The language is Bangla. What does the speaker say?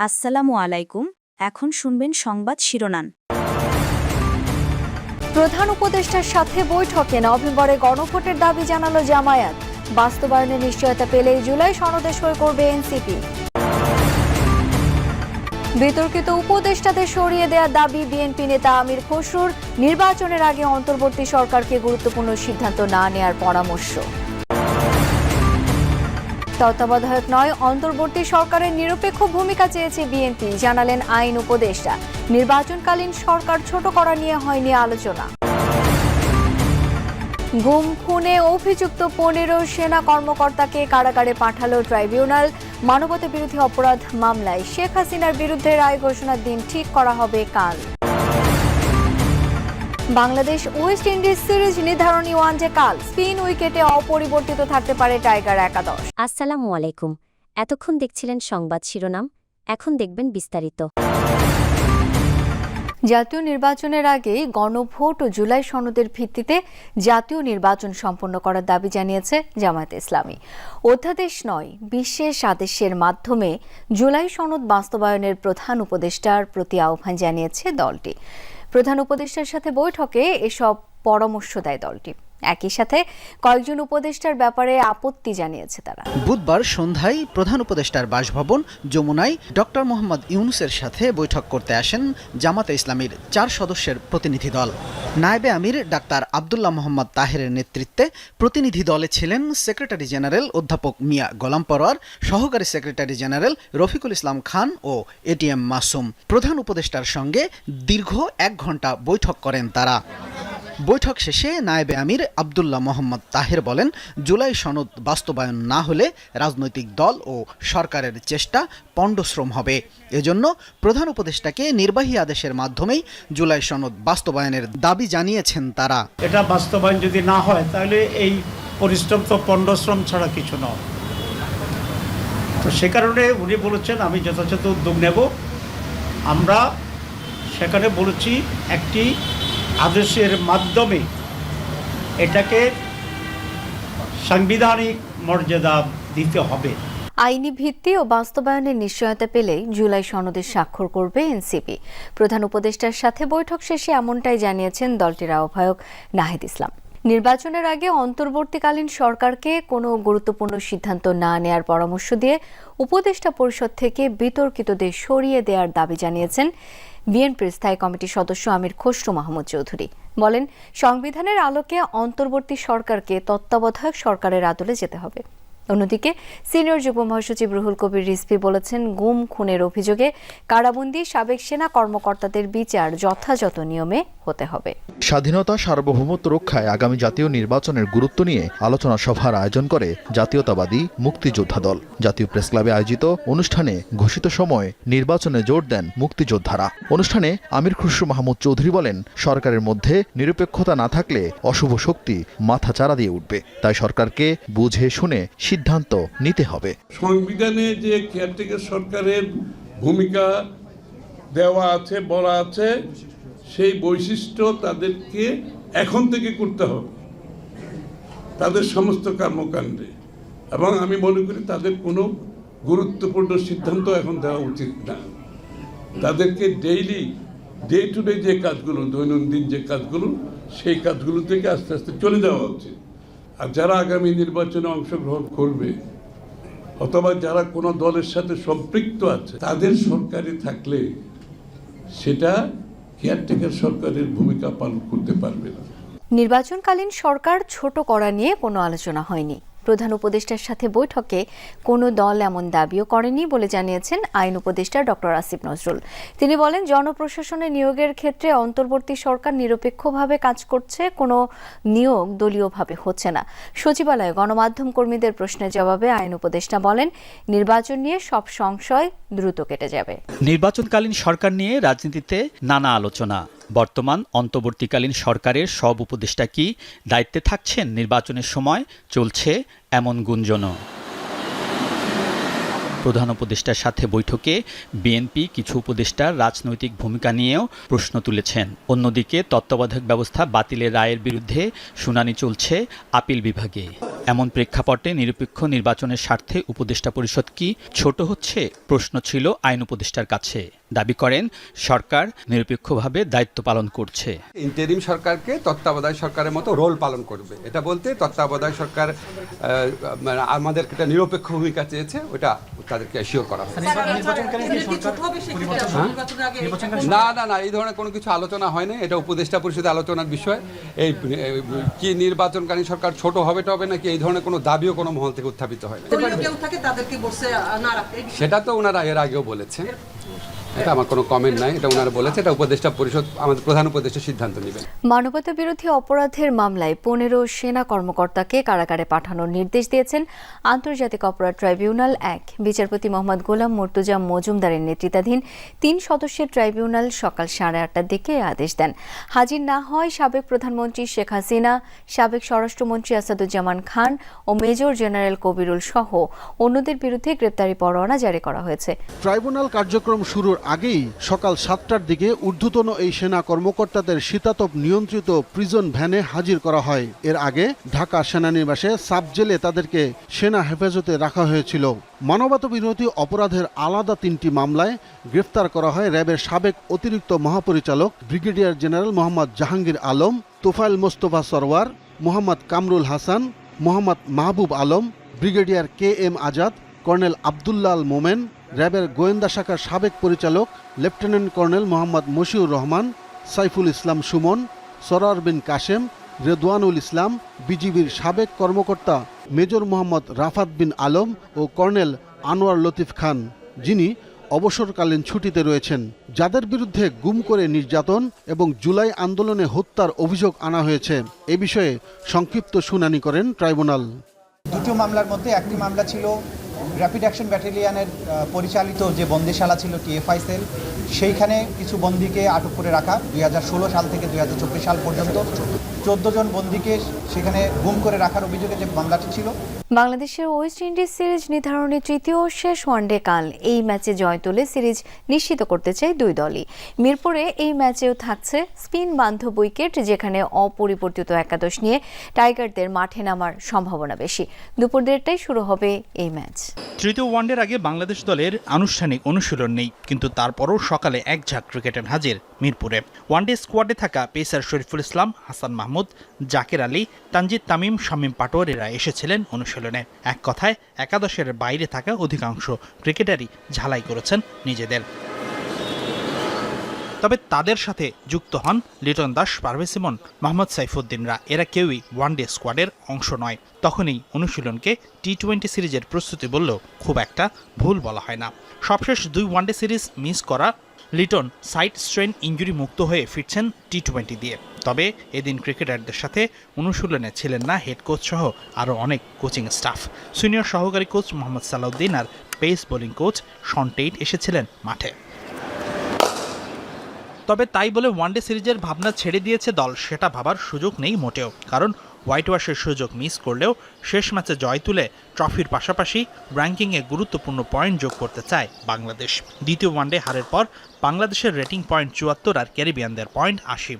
আসসালামু আলাইকুম। এখন শুনবেন সংবাদ শিরোনাম। প্রধান উপদেষ্টার সাথে বৈঠকে নভেম্বরে গণভোটের দাবি জানালো জামায়াত। বাস্তবায়নের নিশ্চয়তা পেলেই জুলাই সনদে সই করবে এনসিপি। বিতর্কিত উপদেষ্টাদের সরিয়ে দেওয়ার দাবি বিএনপি নেতা আমির খসরুর। নির্বাচনের আগে অন্তর্বর্তী সরকারকে গুরুত্বপূর্ণ সিদ্ধান্ত না নেয়ার পরামর্শ। তত্ত্বাবধায়ক নয়, অন্তর্বর্তী সরকারের নিরপেক্ষ ভূমিকা চেয়েছে বিএনপি, জানালেন আইন উপদেষ্টা। নির্বাচনকালীন সরকার ছোট করা নিয়ে হয়নি আলোচনা। গুম খুনে অভিযুক্ত 15 সেনা কর্মকর্তাকে কারাগারে পাঠালো ট্রাইব্যুনাল। মানবতা বিরোধী অপরাধ মামলায় শেখ হাসিনার বিরুদ্ধে রায় ঘোষণার দিন ঠিক করা হবে কাল। বাংলাদেশ ওয়েস্ট ইন্ডিজ সিরিজ নির্ধারণী ওয়ানডে কাল। স্পিন উইকেটে অপরিবর্তিত থাকতে পারে টাইগার একাদশ। আসসালামু আলাইকুম। এতক্ষণ দেখছিলেন সংবাদ শিরোনাম, এখন দেখবেন বিস্তারিত। জাতীয় নির্বাচনের আগে গণভোট ও জুলাই সনদের ভিত্তিতে জাতীয় নির্বাচন সম্পন্ন করার দাবি জানিয়েছে জামায়াতে ইসলামী। অধ্যাদেশ নয়, বিশেষ আদেশের মাধ্যমে জুলাই সনদ বাস্তবায়নের প্রধান উপদেষ্টার প্রতি আহ্বান জানিয়েছে দলটি। প্রধান উপদেষ্টার সাথে বৈঠকে এসব পরামর্শ দেয় দলটি। একই সাথে কয়েকজন উপদেষ্টার ব্যাপারে আপত্তি জানিয়েছে তারা। বুধবার সন্ধ্যায় প্রধান উপদেষ্টার বাসভবন যমুনায় ডক্টর মোহাম্মদ ইউনূসের সাথে বৈঠক করতে আসেন জামাতে ইসলামীর 4 সদস্যের প্রতিনিধি দল। নায়েবে আমির ডাক্তার আব্দুল্লাহ মোহাম্মদ তাহেরের নেতৃত্বে প্রতিনিধি দলে ছিলেন সেক্রেটারি জেনারেল অধ্যাপক মিয়া গোলাম পরোয়ার, সহকারী সেক্রেটারি জেনারেল রফিকুল ইসলাম খান ও এটিএম মাসুম। প্রধান উপদেষ্টার সঙ্গে দীর্ঘ 1 ঘণ্টা বৈঠক করেন তারা। বৈঠক শেষে নায়েবে আমির আব্দুল্লাহ মোহাম্মদ তাহের বলেন, জুলাই সনদ বাস্তবায়ন না হলে রাজনৈতিক দল ও সরকারের চেষ্টা পণ্ডশ্রম হবে। এজন্য প্রধান উপদেষ্টাকে নির্বাহী আদেশের মাধ্যমেই জুলাই সনদ বাস্তবায়নের দাবি জানিয়েছেন তারা। এটা বাস্তবায়ন যদি না হয় তাহলে এই পরিশ্রম তো পণ্ডশ্রম ছাড়া কিছু নয়। তো সে কারণে উনি বলেছেন আমি যথাযথ উদ্যোগ নেব। আমরা সেখানে বলেছি একটি আদেশের মাধ্যমে এটাকে সাংবিধানিক মর্যাদা দিতে হবে। আইনি ভিত্তি ও বাস্তবায়নের নিশ্চয়তা পেলেই জুলাই সনদে স্বাক্ষর করবে এনসিপি। প্রধান উপদেষ্টার সাথে বৈঠক শেষে এমনটাই জানিয়েছেন দলটির আহ্বায়ক নাহিদ ইসলাম। নির্বাচনের আগে অন্তর্বর্তীকালীন সরকারকে কোনো গুরুত্বপূর্ণ সিদ্ধান্ত না নেয়ার পরামর্শ দিয়ে উপদেষ্টা পরিষদ থেকে বিতর্কিতদের সরিয়ে দেওয়ার দাবি জানিয়েছেন বিএনপির স্থায়ী কমিটির সদস্য আমির খসরু মাহমুদ চৌধুরী। বলেন, সংবিধানের আলোকে অন্তর্বর্তী সরকারকে তত্ত্বাবধায়ক সরকারের আদলে যেতে হবে। অন্যদিকে সিনিয়র যুগ্ম মহাসচিব রুহুল কবির রিজভী বলেছেন, গুম খুনের অভিযোগে কারাবন্দী সাবেক সেনা কর্মকর্তাদের বিচার যথাযথ নিয়মে হতে হবে। স্বাধীনতা সার্বভৌমত্ব রক্ষায় আগামী জাতীয় নির্বাচনের গুরুত্ব নিয়ে আলোচনা সভার আয়োজন করে জাতীয়তাবাদী মুক্তিযোদ্ধা দল। জাতীয় প্রেসক্লাবে আয়োজিত অনুষ্ঠানে ঘোষিত সময় নির্বাচনে জোর দেন মুক্তিযোদ্ধারা। অনুষ্ঠানে আমির খসরু মাহমুদ চৌধুরী বলেন, সরকারের মধ্যে নিরপেক্ষতা না থাকলে অশুভ শক্তি মাথা চারা দিয়ে উঠবে। তাই সরকারকে বুঝে শুনে সিদ্ধান্ত নিতে হবে। সংবিধানে যে কেয়ারটেকার সরকারের ভূমিকা দেওয়া আছে, বলা আছে, সেই বৈশিষ্ট্য তাদেরকে এখন থেকে করতে হবে তাদের সমস্ত কর্মকাণ্ডে। এবং আমি মনে করি তাদের কোনো গুরুত্বপূর্ণ সিদ্ধান্ত এখন দেওয়া উচিত না। তাদেরকে ডে টু ডে যে কাজগুলো, দৈনন্দিন যে কাজগুলো, সেই কাজগুলো থেকে আস্তে আস্তে চলে যাওয়া উচিত। আর যারা আগামী নির্বাচনে অংশগ্রহণ করবে অথবা যারা কোনো দলের সাথে সম্পৃক্ত আছে, তাদের সরকারে থাকলে সেটা কেয়ারটেকার সরকারের ভূমিকা পালন করতে পারবে না। নির্বাচনকালীন সরকার ছোট করা নিয়ে কোনো আলোচনা হয়নি। প্রধান উপদেষ্টার সাথে বৈঠকে কোনো দল এমন দাবিও করেনি বলে জানিয়েছেন আইন উপদেষ্টা ডক্টর আসিফ নজরুল। তিনি বলেন, জনপ্রশাসনে নিয়োগের ক্ষেত্রে অন্তর্বর্তী সরকার নিরপেক্ষভাবে কাজ করছে, কোনো নিয়োগ দলীয়ভাবে হচ্ছে না। সচিবালয়ে গণমাধ্যম কর্মীদের প্রশ্নের জবাবে আইন উপদেষ্টা বলেন, নির্বাচন নিয়ে সব সংশয় দ্রুত কেটে যাবে। নির্বাচনকালীন সরকার নিয়ে রাজনীতিতে নানা আলোচনা। বর্তমান অন্তর্বর্তীকালীন সরকারের সব উপদেষ্টা কি দায়িত্বে থাকছেন নির্বাচনের সময়? চলছে এমন গুঞ্জনও। প্রধান উপদেষ্টার সাথে বৈঠকে বিএনপি কিছু উপদেষ্টার রাজনৈতিক ভূমিকা নিয়েও প্রশ্ন তুলেছেন। অন্যদিকে তত্ত্বাবধায়ক ব্যবস্থা বাতিলের রায়ের বিরুদ্ধে শুনানি চলছে আপিল বিভাগে। এমন প্রেক্ষাপটে নিরপেক্ষ নির্বাচনের স্বার্থে উপদেষ্টা পরিষদ কি ছোট হচ্ছে প্রশ্ন ছিল আইন উপদেষ্টার কাছে। দাবি করেন সরকার নিরপেক্ষভাবে দায়িত্ব পালন করছে। ইন্টারিম সরকারকে তত্ত্বাবধায়ক সরকারের মতো রোল পালন করবে, এটা বলতে তত্ত্বাবধায়ক সরকার আমাদের একটা নিরপেক্ষ ভূমিকা চেয়েছে, ওটা তাদেরকে অ্যাসিওর করা না না না এই ধরনের কোনো কিছু আলোচনা হয় না। এটা উপদেষ্টা পরিষদে আলোচনার বিষয়। এই কি নির্বাচনকালীন সরকার ছোট হবে টবে নাকি এই ধরনের কোনো দাবিও কোনো মহল থেকে উত্থাপিত হয় না। সেটা তো ওনারা এর আগেও বলেছেন, এটা আমার কোনো কমেন্ট নাই। এটা ওনারা বলেছে, এটা উপদেষ্টা পরিষদ আমাদের প্রধান উপদেষ্টা সিদ্ধান্ত নেবেন। মানবতা বিরোধী অপরাধের মামলায় 15 সেনা কর্মকর্তাকে কারাগারে পাঠানোর নির্দেশ দিয়েছেন আন্তর্জাতিক অপরাধ ট্রাইব্যুনাল 1। বিচারপতি মোহাম্মদ গোলাম মুর্তজা মজুমদারের নেতৃত্বাধীন 3 সদস্যের ট্রাইব্যুনাল সকাল 8:30টার দিকে আদেশ দেন। হাজির না হয় সাবেক প্রধানমন্ত্রী শেখ হাসিনা, সাবেক স্বরাষ্ট্রমন্ত্রী আসাদুজ্জামান খান ও মেজর জেনারেল কবিরুল সহ অন্যদের বিরুদ্ধে গ্রেপ্তারি পরোয়ানা জারি করা হয়েছে। ট্রাইব্যুনাল কার্যক্রম শুরুর আগেই সকাল 7টার দিকে ঊর্ধ্বতন এই সেনা কর্মকর্তাদের শীতাতপ নিয়ন্ত্রিত প্রিজন ভ্যানে হাজির করা হয়। এর আগে ঢাকা সেনানিবাসে সাব জেলে তাদেরকে সেনা হেফাজতে রাখা হয়েছিল। মানবতা বিরোধী অপরাধের আলাদা 3টি মামলায় গ্রেফতার করা হয় র্যাবের সাবেক অতিরিক্ত মহাপরিচালক brigadier general Mohammad Jahangir Alam, Tofail Mostafa Sarwar, Mohammad Kamrul Hasan, Mohammad Mahbub Alam, brigadier KM Azad, colonel Abdullah Al Momen, র্যাবের গোয়েন্দা শাখার সাবেক পরিচালক লেফটেন্যান্ট কর্নেল মোহাম্মদ মশিউর রহমান, সাইফুল ইসলাম সুমন, সরার বিন কাশেম, রেদওয়ানুল ইসলাম, বিজিবির সাবেক কর্মকর্তা মেজর মোহাম্মদ রাফাত বিন আলম ও কর্নেল আনোয়ার লতিফ খান, যিনি অবসরকালীন ছুটিতে রয়েছেন, যাদের বিরুদ্ধে গুম করে নির্যাতন এবং জুলাই আন্দোলনে হত্যার অভিযোগ আনা হয়েছে। এ বিষয়ে সংক্ষিপ্ত শুনানি করেন ট্রাইব্যুনাল। দুটো মামলার মধ্যে একটি মামলা ছিল র্যাপিড অ্যাকশন ব্যাটালিয়নের পরিচালিত যে বন্দিশালা ছিল TFI সেল, সেইখানে কিছু বন্দীকে আটক করে রাখা 2016 সাল থেকে 2024 সাল পর্যন্ত 14 জন বন্দীকে সেখানে গুম করে রাখার অভিযোগে যে মামলাটি ছিল। বাংলাদেশের ওয়েস্ট ইন্ডিজ সিরিজ নির্ধারণে তৃতীয় ও শেষ ওয়ানডে কাল। এই ম্যাচে জয় তুলে সিরিজ নিশ্চিত করতে চায় দুই দলই। মিরপুরে এই ম্যাচেও থাকছে স্পিন বান্ধব উইকেট, যেখানে অপরিবর্তিত একাদশ নিয়ে টাইগারদের মাঠে নামার সম্ভাবনা বেশি। দুপুর 1:30টায় শুরু হবে এই ম্যাচ। তৃতীয় ওয়ানডের আগে বাংলাদেশ দলের আনুষ্ঠানিক অনুশীলন নেই, কিন্তু তারপরও সকালে এক ঝাঁক ক্রিকেটার হাজির মিরপুরে। ওয়ানডে স্কোয়াডে থাকা পেসার শরীফুল ইসলাম, হাসান মাহমুদ, জাকের আলী, তানজিদ তামিম, শামীম পাটোয়ারিরা এসেছিলেন অনুশীলনে। এক কথায় একাদশের বাইরে থাকা অধিকাংশ ক্রিকেটারই ঝালাই করেছেন নিজেদের। তবে তাদের সাথে যুক্ত হন লিটন দাস, পারভেজ ইমন, মোহাম্মদ সাইফুদ্দিনরা। এরা কেউই ওয়ানডে স্কোয়াডের অংশ নয়। তখনই অনুশীলনকে T20 সিরিজের প্রস্তুতি বললেও খুব একটা ভুল বলা হয় না। সবশেষ 2 ওয়ানডে সিরিজ মিস করা লিটন সাইড স্ট্রেন ইঞ্জুরি মুক্ত হয়ে ফিরছেন T20 দিয়ে। তবে এদিন ক্রিকেটারদের সাথে অনুশীলনে ছিলেন না হেড কোচ সহ আরও অনেক কোচিং স্টাফ। সিনিয়র সহকারী কোচ মোহাম্মদ সালাউদ্দিন আর pace bowling coach Shaun Tait এসেছিলেন মাঠে। তবে তাই বলে ওয়ানডে সিরিজের ভাবনা ছেড়ে দিয়েছে দল, সেটা ভাবার সুযোগ নেই মোটেও। কারণ হোয়াইট ওয়াশের সুযোগ মিস করলেও শেষ ম্যাচে জয় তুলে ট্রফির পাশাপাশি র্যাঙ্কিংয়ে গুরুত্বপূর্ণ পয়েন্ট যোগ করতে চায় বাংলাদেশ। দ্বিতীয় ওয়ানডে হারের পর বাংলাদেশের রেটিং পয়েন্ট 74 আর ক্যারিবিয়ানদের পয়েন্ট 80।